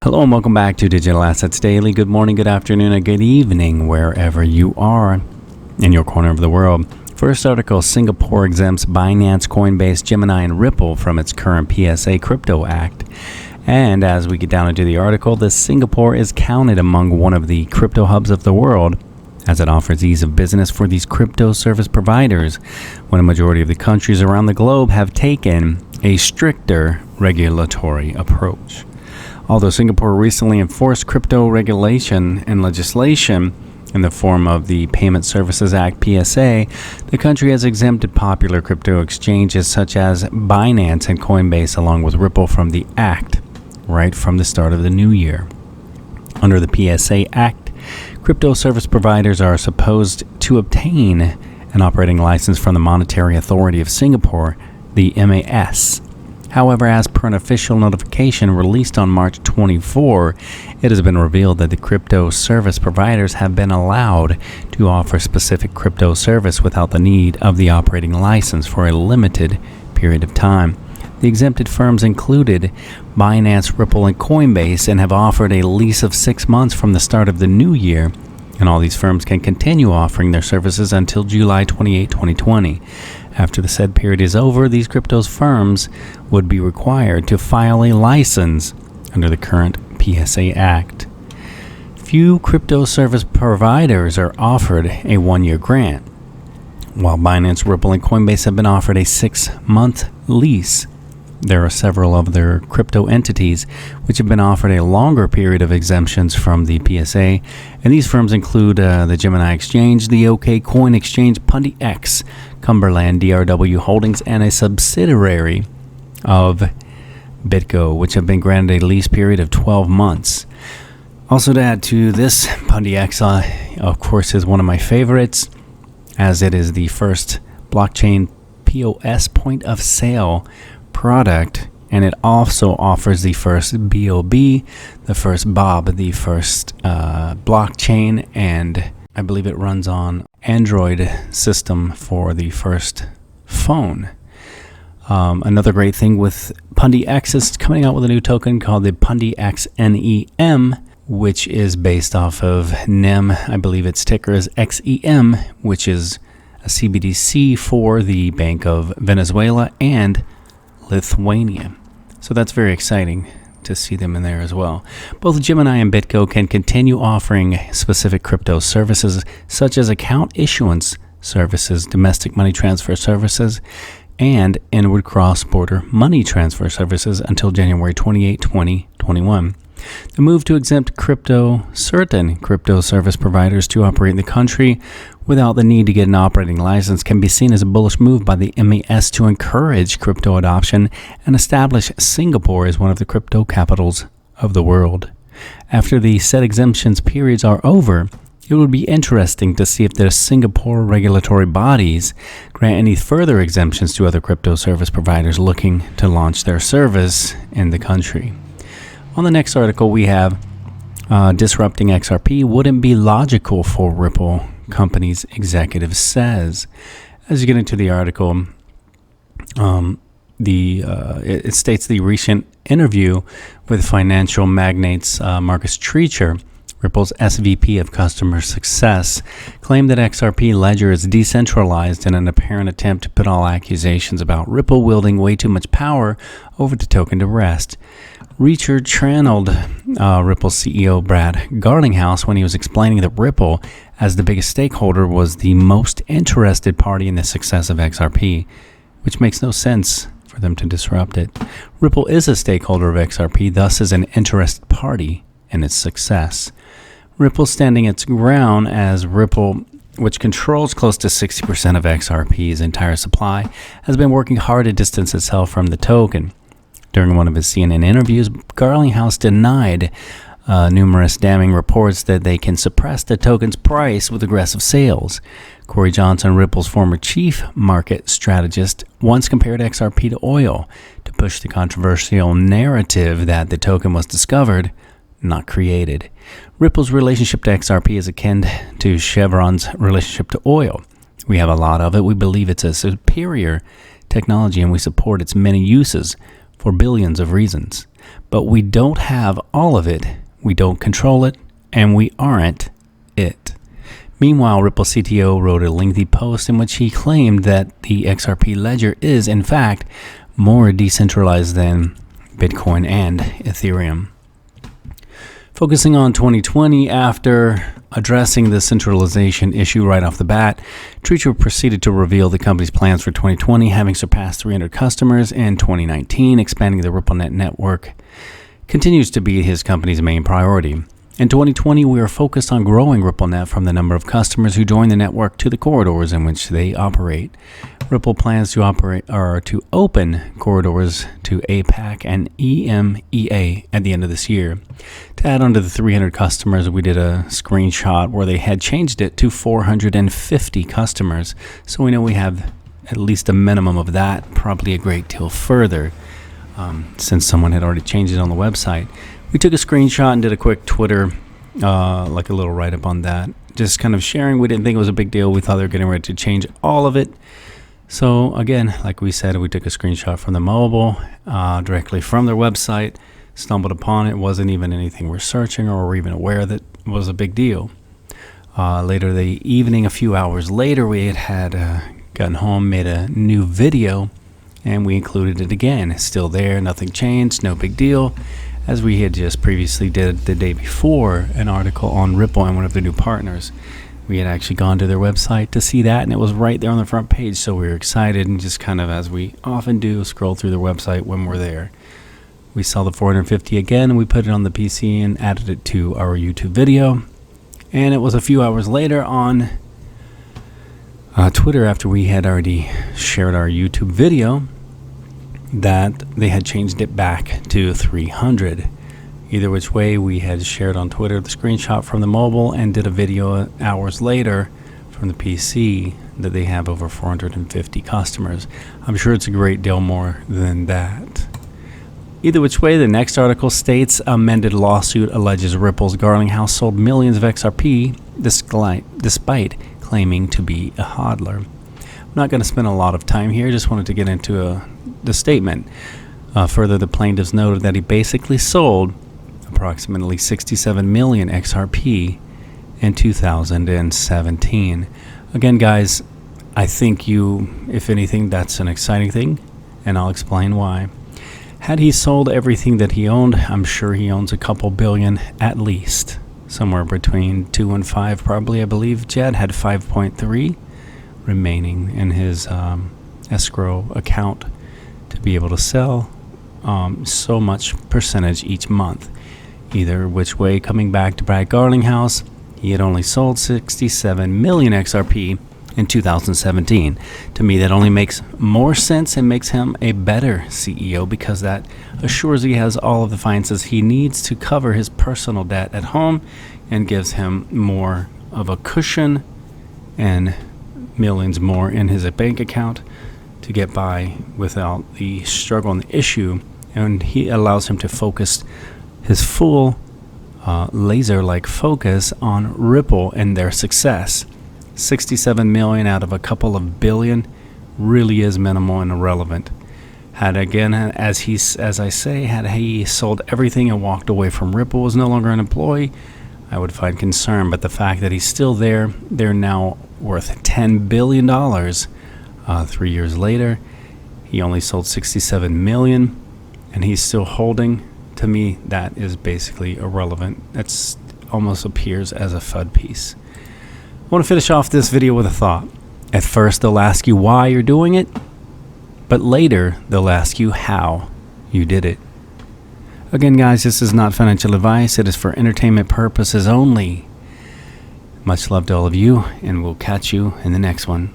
Hello and welcome back to Digital Assets Daily. Good morning, good afternoon, and good evening, wherever you are in your corner of the world. First article, Singapore exempts Binance, Coinbase, Gemini, and Ripple from its current PSA Crypto Act. And as we get down into the article, Singapore is counted among one of the crypto hubs of the world, as it offers ease of business for these crypto service providers, when a majority of the countries around the globe have taken a stricter regulatory approach. Although Singapore recently enforced crypto regulation and legislation in the form of the Payment Services Act (PSA), the country has exempted popular crypto exchanges such as Binance and Coinbase along with Ripple from the act right from the start of the new year. Under the PSA Act, crypto service providers are supposed to obtain an operating license from the Monetary Authority of Singapore, the MAS. However, as per an official notification released on March 24, it has been revealed that the crypto service providers have been allowed to offer specific crypto service without the need of the operating license for a limited period of time. The exempted firms included Binance, Ripple, and Coinbase and have offered a lease of 6 months from the start of the new year, and all these firms can continue offering their services until July 28, 2020. After the said period is over, these crypto firms would be required to file a license under the current PSA Act. Few crypto service providers are offered a 1-year grant, while Binance, Ripple, and Coinbase have been offered a 6-month lease. There are several other crypto entities which have been offered a longer period of exemptions from the PSA, and these firms include the Gemini Exchange, the OK Coin Exchange, PundiX, Cumberland, DRW Holdings, and a subsidiary of BitGo, which have been granted a lease period of 12 months. Also to add to this, PundiX, of course, is one of my favorites, as it is the first blockchain POS point of sale product, and it also offers the first BOB, the first Bob, the first blockchain, and I believe it runs on Android system for the first phone. Another great thing with PundiX is coming out with a new token called the PundiX NEM, which is based off of NEM. I believe its ticker is XEM, which is a CBDC for the Bank of Venezuela and Lithuania. So that's very exciting to see them in there as well. Both Gemini and BitGo can continue offering specific crypto services such as account issuance services, domestic money transfer services, and inward cross-border money transfer services until January 28, 2021. The move to exempt certain crypto service providers to operate in the country without the need to get an operating license can be seen as a bullish move by the MAS to encourage crypto adoption and establish Singapore as one of the crypto capitals of the world. After the said exemptions periods are over, it would be interesting to see if the Singapore regulatory bodies grant any further exemptions to other crypto service providers looking to launch their service in the country. On the next article, we have disrupting XRP wouldn't be logical for Ripple, company's executive says. As you get into the article, it states the recent interview with financial magnates Marcus Treacher, Ripple's SVP of Customer Success, claimed that XRP ledger is decentralized in an apparent attempt to put all accusations about Ripple wielding way too much power over the token to rest. Reacher channeled Ripple CEO Brad Garlinghouse when he was explaining that Ripple, as the biggest stakeholder, was the most interested party in the success of XRP, which makes no sense for them to disrupt it. Ripple is a stakeholder of XRP, thus is an interested party in its success. Ripple standing its ground as Ripple, which controls close to 60% of XRP's entire supply, has been working hard to distance itself from the token. During one of his CNN interviews, Garlinghouse denied numerous damning reports that they can suppress the token's price with aggressive sales. Corey Johnson, Ripple's former chief market strategist, once compared XRP to oil to push the controversial narrative that the token was discovered, not created. Ripple's relationship to XRP is akin to Chevron's relationship to oil. We have a lot of it. We believe it's a superior technology and we support its many uses for billions of reasons. but we don't have all of it, we don't control it, and we aren't it. Meanwhile, Ripple CTO wrote a lengthy post in which he claimed that the XRP ledger is, in fact, more decentralized than Bitcoin and Ethereum. Focusing on 2020, after addressing the centralization issue right off the bat, Treacher proceeded to reveal the company's plans for 2020, having surpassed 300 customers in 2019. Expanding the RippleNet network continues to be his company's main priority. In 2020, we are focused on growing RippleNet from the number of customers who join the network to the corridors in which they operate. Ripple plans to open corridors to APAC and EMEA at the end of this year. To add on to the 300 customers, we did a screenshot where they had changed it to 450 customers. So we know we have at least a minimum of that, probably a great deal further, since someone had already changed it on the website. We took a screenshot and did a quick Twitter, like a little write-up on that. Just kind of sharing. We didn't think it was a big deal. We thought they were getting ready to change all of it. So again, like we said, we took a screenshot from the mobile, directly from their website, stumbled upon it. It wasn't even anything we're searching or were even aware that it was a big deal. Later the evening, a few hours later, we had gotten home, made a new video, and we included it again. It's still there, nothing changed, no big deal. As we had just previously did the day before, an article on Ripple and one of their new partners. We had actually gone to their website to see that, and it was right there on the front page, so we were excited and just kind of, as we often do, scroll through their website when we're there. We saw the 450 again, and we put it on the PC and added it to our YouTube video. And it was a few hours later on Twitter, after we had already shared our YouTube video, that they had changed it back to 300. Either which way, we had shared on Twitter the screenshot from the mobile and did a video hours later from the PC that they have over 450 customers. I'm sure it's a great deal more than that. Either which way, the next article states, amended lawsuit alleges Ripple's Garling House sold millions of XRP despite claiming to be a hodler. I'm not going to spend a lot of time here, just wanted to get into the statement. Further, the plaintiffs noted that he basically sold approximately 67 million XRP in 2017. Again, guys, I think if anything, that's an exciting thing, and I'll explain why. Had he sold everything that he owned, I'm sure he owns a couple billion at least, somewhere between 2 and 5 probably. I believe Jed had 5.3 remaining in his escrow account to be able to sell so much percentage each month. Either which way, coming back to Brad Garling House, he had only sold 67 million XRP in 2017. To me, that only makes more sense and makes him a better CEO, because that assures he has all of the finances he needs to cover his personal debt at home and gives him more of a cushion and millions more in his bank account to get by without the struggle and the issue. And he allows him to focus his full laser-like focus on Ripple and their success. 67 million out of a couple of billion really is minimal and irrelevant. Had he sold everything and walked away from Ripple, was no longer an employee, I would find concern. But the fact that he's still there, they're now worth $10 billion. 3 years later, he only sold 67 million, and he's still holding. To me, that is basically irrelevant. That's almost appears as a FUD piece. I want to finish off this video with a thought. At first, they'll ask you why you're doing it, but later, they'll ask you how you did it. Again, guys, this is not financial advice. It is for entertainment purposes only. Much love to all of you, and we'll catch you in the next one.